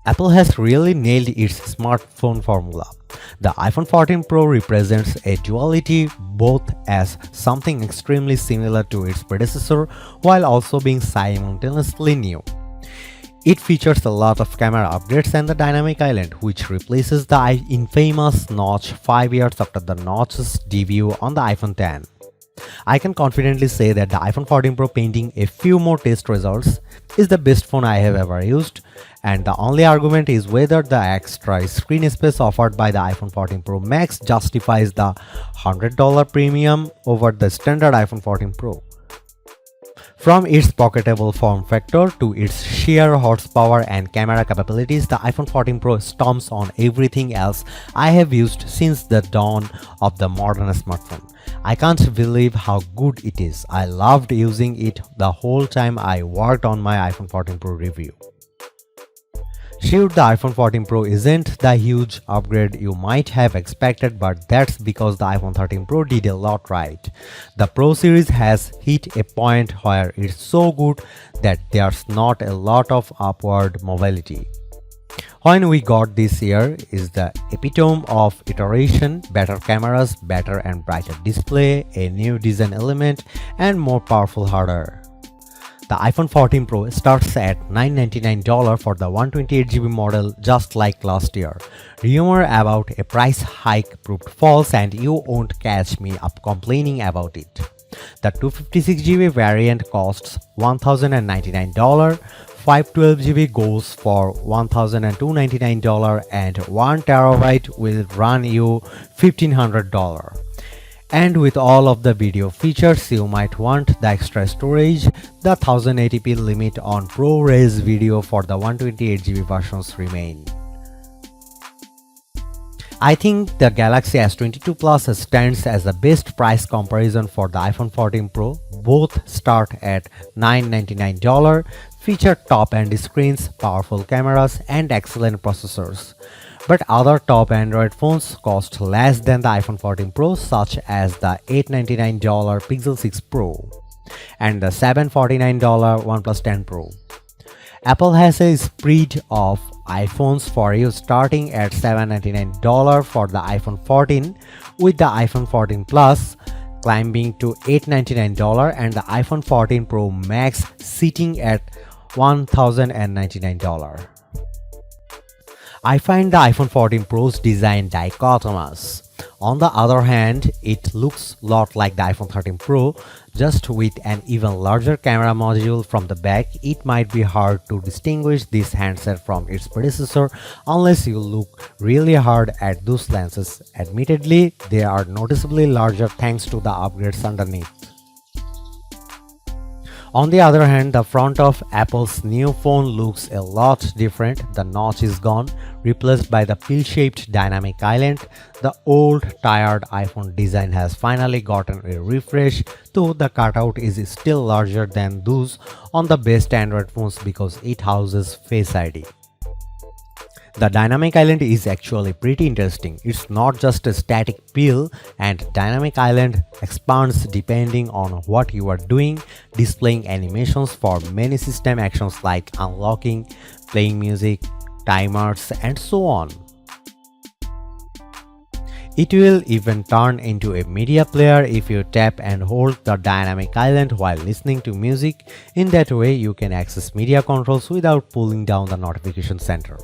Apple has really nailed its smartphone formula. The iPhone 14 Pro represents a duality, both as something extremely similar to its predecessor while also being simultaneously new. It features a lot of camera upgrades and the dynamic island, which replaces the infamous notch 5 years after the notch's debut on the iPhone X. I can confidently say that the iPhone 14 Pro, pending a few more test results, is the best phone I have ever used, and the only argument is whether the extra screen space offered by the iPhone 14 Pro Max justifies the $100 premium over the standard iPhone 14 Pro. From its pocketable form factor to its sheer horsepower and camera capabilities, the iPhone 14 Pro stomps on everything else I have used since the dawn of the modern smartphone. I can't believe how good it is. I loved using it the whole time I worked on my iPhone 14 Pro review. Sure, the iPhone 14 Pro isn't the huge upgrade you might have expected, but that's because the iPhone 13 Pro did a lot right. The Pro series has hit a point where it's so good that there's not a lot of upward mobility. When we got this year is the epitome of iteration: better cameras, better and brighter display, a new design element, and more powerful hardware. The iPhone 14 Pro starts at $999 for the 128GB model, just like last year. Rumor about a price hike proved false, and you won't catch me up complaining about it. The 256GB variant costs $1,099, 512GB goes for $1,299, and 1TB will run you $1,500. And with all of the video features, you might want the extra storage. The 1080p limit on ProRes video for the 128GB versions remain. I think the Galaxy S22 Plus stands as the best price comparison for the iPhone 14 Pro. Both start at $999, feature top-end screens, powerful cameras, and excellent processors. But other top Android phones cost less than the iPhone 14 Pro, such as the $899 Pixel 6 Pro and the $749 OnePlus 10 Pro. Apple has a spread of iPhones for you, starting at $799 for the iPhone 14, with the iPhone 14 Plus climbing to $899 and the iPhone 14 Pro Max sitting at $1,099. I find the iPhone 14 Pro's design dichotomous. On the other hand, it looks a lot like the iPhone 13 Pro, just with an even larger camera module from the back. It might be hard to distinguish this handset from its predecessor unless you look really hard at those lenses. Admittedly, they are noticeably larger thanks to the upgrades underneath. On the other hand, the front of Apple's new phone looks a lot different. The notch is gone, replaced by the pill-shaped dynamic island. The old, tired iPhone design has finally gotten a refresh, though the cutout is still larger than those on the best Android phones because it houses Face ID. The dynamic island is actually pretty interesting. It's not just a static pill, and dynamic island expands depending on what you are doing, displaying animations for many system actions like unlocking, playing music, timers, and so on. It will even turn into a media player if you tap and hold the dynamic island while listening to music. In that way, you can access media controls without pulling down the notification center.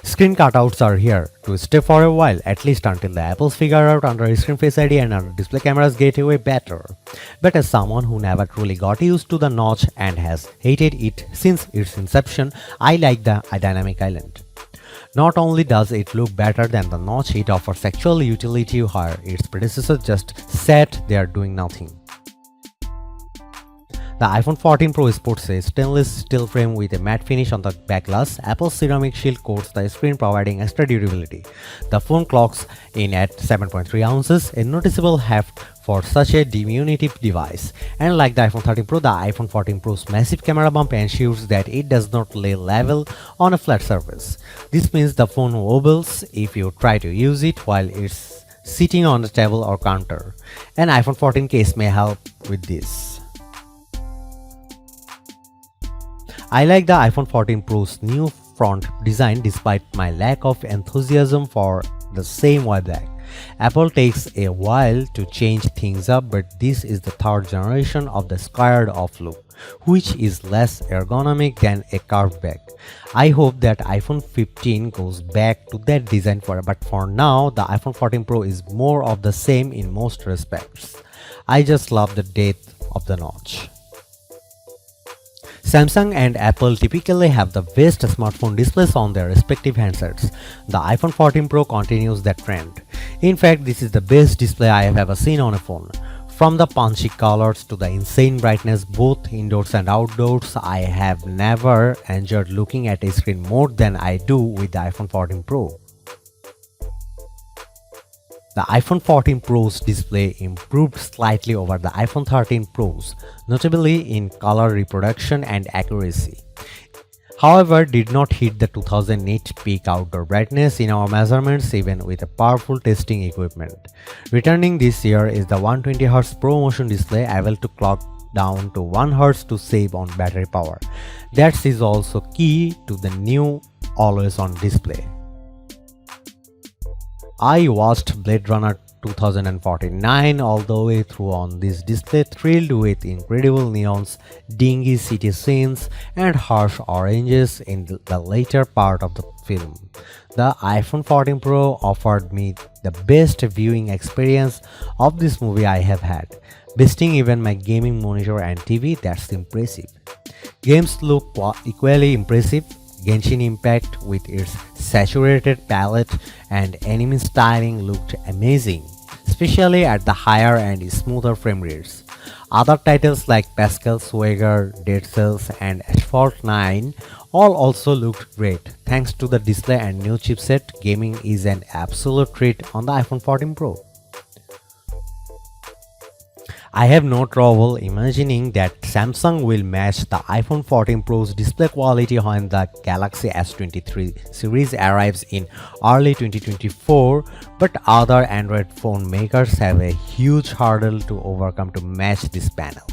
Screen cutouts are here to stay for a while, at least until the Apples figure out under-screen Face ID and under-display cameras get away better. But as someone who never truly got used to the notch and has hated it since its inception, I like the dynamic island. Not only does it look better than the notch, it offers actual utility where its predecessor just sat there doing nothing. The iPhone 14 Pro sports a stainless steel frame with a matte finish on the back glass. Apple's ceramic shield coats the screen, providing extra durability. The phone clocks in at 7.3 ounces, a noticeable heft for such a diminutive device. And like the iPhone 13 Pro, the iPhone 14 Pro's massive camera bump ensures that it does not lay level on a flat surface. This means the phone wobbles if you try to use it while it's sitting on the table or counter. An iPhone 14 case may help with this. I like the iPhone 14 Pro's new front design despite my lack of enthusiasm for the same while back. Apple takes a while to change things up, but this is the third generation of the squared off look, which is less ergonomic than a curved back. I hope that iPhone 15 goes back to that design but for now the iPhone 14 Pro is more of the same in most respects. I just love the depth of the notch. Samsung and Apple typically have the best smartphone displays on their respective handsets. The iPhone 14 Pro continues that trend. In fact, this is the best display I have ever seen on a phone. From the punchy colors to the insane brightness both indoors and outdoors, I have never enjoyed looking at a screen more than I do with the iPhone 14 Pro. The iPhone 14 Pro's display improved slightly over the iPhone 13 Pro's, notably in color reproduction and accuracy. However, did not hit the 2000 nit peak outdoor brightness in our measurements even with a powerful testing equipment. Returning this year is the 120Hz ProMotion display able to clock down to 1Hz to save on battery power. That is also key to the new always on display. I watched Blade Runner 2049 all the way through on this display, thrilled with incredible neons, dingy city scenes, and harsh oranges in the later part of the film. The iPhone 14 Pro offered me the best viewing experience of this movie I have had, besting even my gaming monitor and TV. That's impressive. Games look equally impressive. Genshin Impact with its saturated palette and enemy styling looked amazing, especially at the higher and smoother frame rates. Other titles like Pascal, Swagger, Dead Cells, and Asphalt 9 all also looked great. Thanks to the display and new chipset, gaming is an absolute treat on the iPhone 14 Pro. I have no trouble imagining that Samsung will match the iPhone 14 Pro's display quality when the Galaxy S23 series arrives in early 2024, but other Android phone makers have a huge hurdle to overcome to match this panel.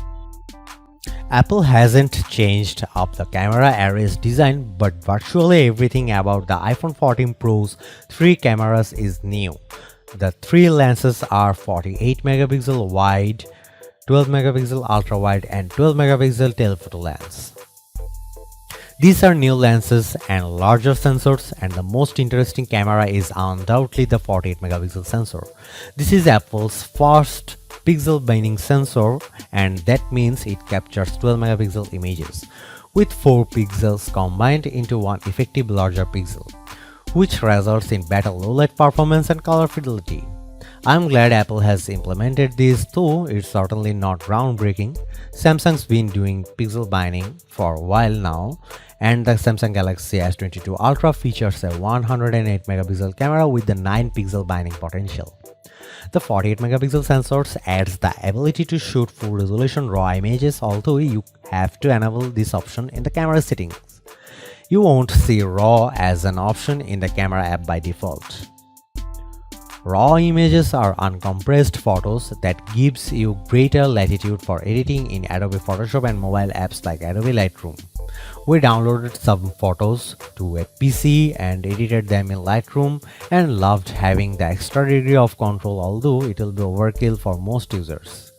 Apple hasn't changed up the camera array's design, but virtually everything about the iPhone 14 Pro's three cameras is new. The three lenses are 48 megapixel wide, 12 megapixel ultra wide, and 12 megapixel telephoto lens. These are new lenses and larger sensors, and the most interesting camera is undoubtedly the 48 megapixel sensor. This is Apple's first pixel binding sensor, and that means it captures 12 megapixel images with 4 pixels combined into one effective larger pixel, which results in better low light performance and color fidelity. I'm glad Apple has implemented this, though it's certainly not groundbreaking. Samsung's been doing pixel binding for a while now, and the Samsung Galaxy S22 Ultra features a 108 megapixel camera with the 9 pixel binding potential. The 48 megapixel sensors adds the ability to shoot full resolution RAW images, although you have to enable this option in the camera settings. You won't see RAW as an option in the camera app by default. RAW images are uncompressed photos that gives you greater latitude for editing in Adobe Photoshop and mobile apps like Adobe Lightroom. We downloaded some photos to a PC and edited them in Lightroom and loved having the extra degree of control, although it will be overkill for most users.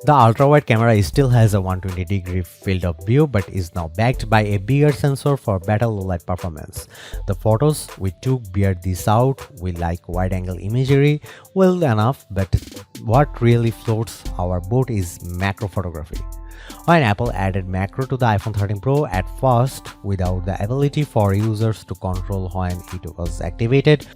The ultra-wide camera still has a 120-degree field of view but is now backed by a bigger sensor for better low-light performance. The photos we took bear this out. We like wide-angle imagery well enough, but what really floats our boat is macro photography. When Apple added macro to the iPhone 13 Pro at first without the ability for users to control when it was activated,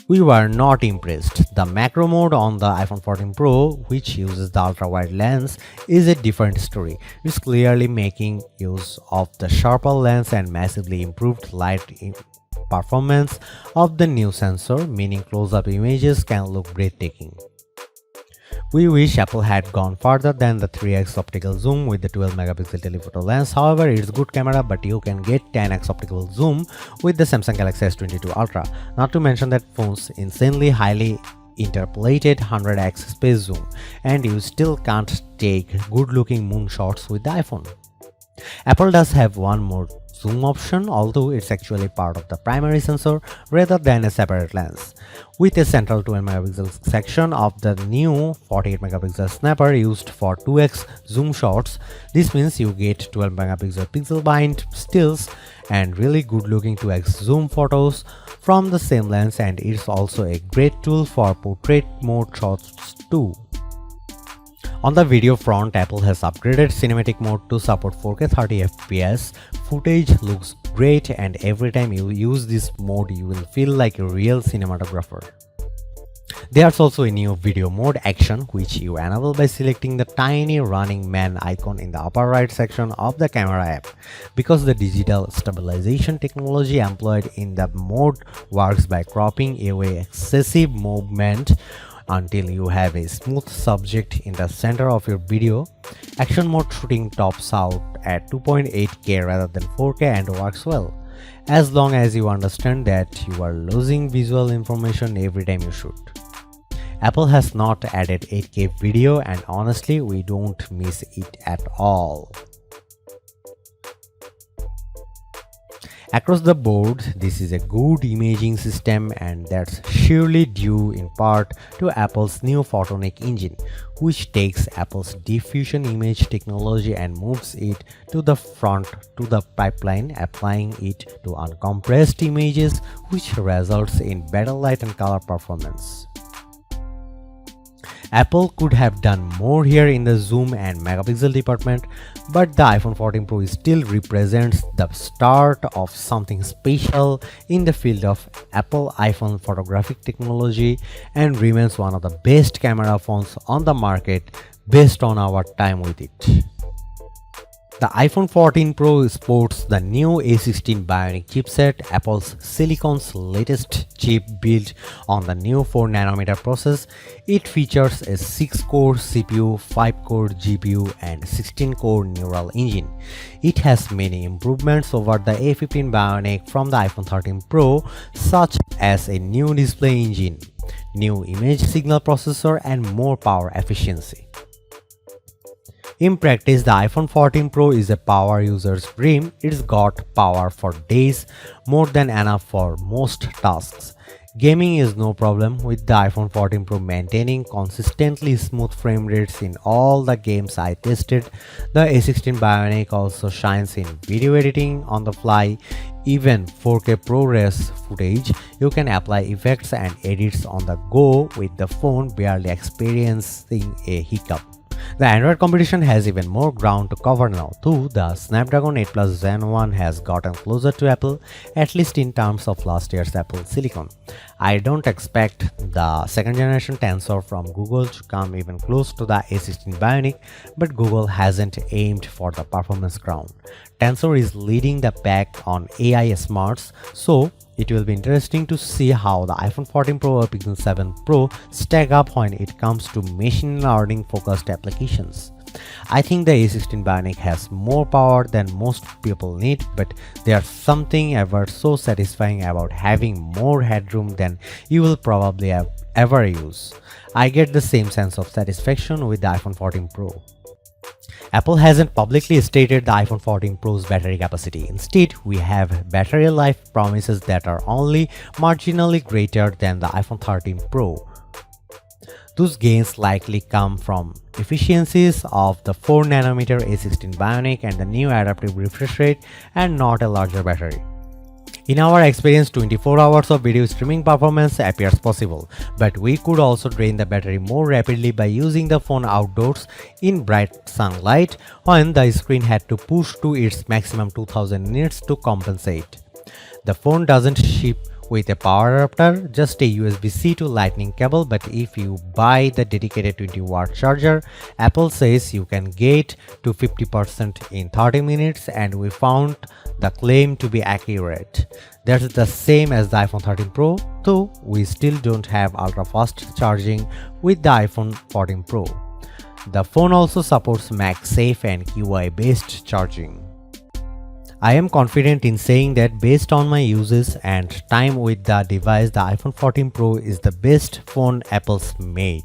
we were not impressed. The macro mode on the iPhone 14 Pro, which uses the ultra-wide lens, is a different story. It's clearly making use of the sharper lens and massively improved light performance of the new sensor, meaning close-up images can look breathtaking. We wish Apple had gone further than the 3x optical zoom with the 12 megapixel telephoto lens. However, it's good camera, but you can get 10x optical zoom with the Samsung Galaxy S22 Ultra. Not to mention that phone's insanely highly interpolated 100x space zoom, and you still can't take good-looking moonshots with the iPhone. Apple does have one more zoom option, although it's actually part of the primary sensor rather than a separate lens. With a central 12 megapixel section of the new 48 megapixel snapper used for 2x zoom shots, this means you get 12 megapixel pixel bind stills and really good looking 2x zoom photos from the same lens, and it's also a great tool for portrait mode shots too. On the video front, Apple has upgraded cinematic mode to support 4K 30 FPS. Footage looks great, and every time you use this mode, you will feel like a real cinematographer. There's also a new video mode, action, which you enable by selecting the tiny running man icon in the upper right section of the camera app. Because the digital stabilization technology employed in the mode works by cropping away excessive movement until you have a smooth subject in the center of your video, action mode shooting tops out at 2.8K rather than 4K and works well, as long as you understand that you are losing visual information every time you shoot. Apple has not added 8K video, and honestly, we don't miss it at all. Across the board, this is a good imaging system, and that's surely due in part to Apple's new Photonic engine, which takes Apple's diffusion image technology and moves it to the front to the pipeline, applying it to uncompressed images, which results in better light and color performance. Apple could have done more here in the zoom and megapixel department, but the iPhone 14 Pro still represents the start of something special in the field of Apple iPhone photographic technology and remains one of the best camera phones on the market based on our time with it. The iPhone 14 Pro sports the new A16 Bionic chipset, Apple's Silicon's latest chip built on the new 4nm process. It features a 6-core CPU, 5-core GPU, and 16-core neural engine. It has many improvements over the A15 Bionic from the iPhone 13 Pro, such as a new display engine, new image signal processor, and more power efficiency. In practice, the iPhone 14 Pro is a power user's dream. It's got power for days, more than enough for most tasks. Gaming is no problem, with the iPhone 14 Pro maintaining consistently smooth frame rates in all the games I tested. The A16 Bionic also shines in video editing on the fly. Even 4K ProRes footage, you can apply effects and edits on the go with the phone barely experiencing a hiccup. The Android competition has even more ground to cover now too. The Snapdragon 8 Plus Gen 1 has gotten closer to Apple, at least in terms of last year's Apple Silicon. I don't expect the second generation Tensor from Google to come even close to the A16 Bionic, but Google hasn't aimed for the performance crown. Tensor is leading the pack on AI smarts, so it will be interesting to see how the iPhone 14 Pro or Pixel 7 Pro stack up when it comes to machine learning focused applications. I think the A16 Bionic has more power than most people need, but there's something ever so satisfying about having more headroom than you will probably ever use. I get the same sense of satisfaction with the iPhone 14 Pro. Apple hasn't publicly stated the iPhone 14 Pro's battery capacity. Instead, we have battery life promises that are only marginally greater than the iPhone 13 Pro. Those gains likely come from efficiencies of the 4nm A16 Bionic and the new adaptive refresh rate, and not a larger battery. In our experience, 24 hours of video streaming performance appears possible, but we could also drain the battery more rapidly by using the phone outdoors in bright sunlight when the screen had to push to its maximum 2000 nits to compensate. The phone doesn't ship with a power adapter, just a USB-C to Lightning cable, but if you buy the dedicated 20-watt charger, Apple says you can get to 50% in 30 minutes, and we found the claim to be accurate. That's the same as the iPhone 13 Pro, though we still don't have ultra-fast charging with the iPhone 14 Pro. The phone also supports MagSafe and QI-based charging. I am confident in saying that based on my uses and time with the device, the iPhone 14 Pro is the best phone Apple's made.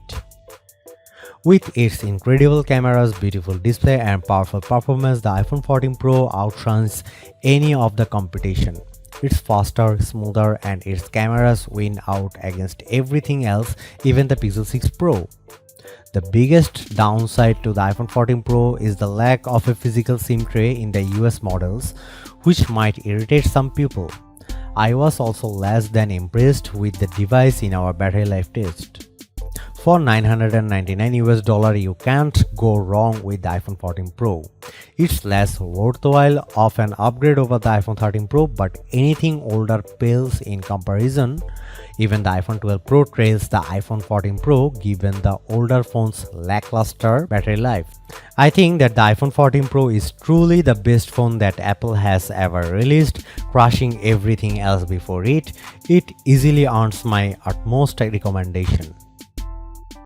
With its incredible cameras, beautiful display, and powerful performance, the iPhone 14 Pro outshines any of the competition. It's faster, smoother, and its cameras win out against everything else, even the Pixel 6 Pro. The biggest downside to the iPhone 14 Pro is the lack of a physical SIM tray in the US models, which might irritate some people. I was also less than impressed with the device in our battery life test. For $999 you can't go wrong with the iPhone 14 Pro. It's less worthwhile of an upgrade over the iPhone 13 Pro, but anything older pales in comparison. Even the iPhone 12 Pro trails the iPhone 14 Pro given the older phone's lackluster battery life. I think that the iPhone 14 Pro is truly the best phone that Apple has ever released, crushing everything else before it. It easily earns my utmost recommendation.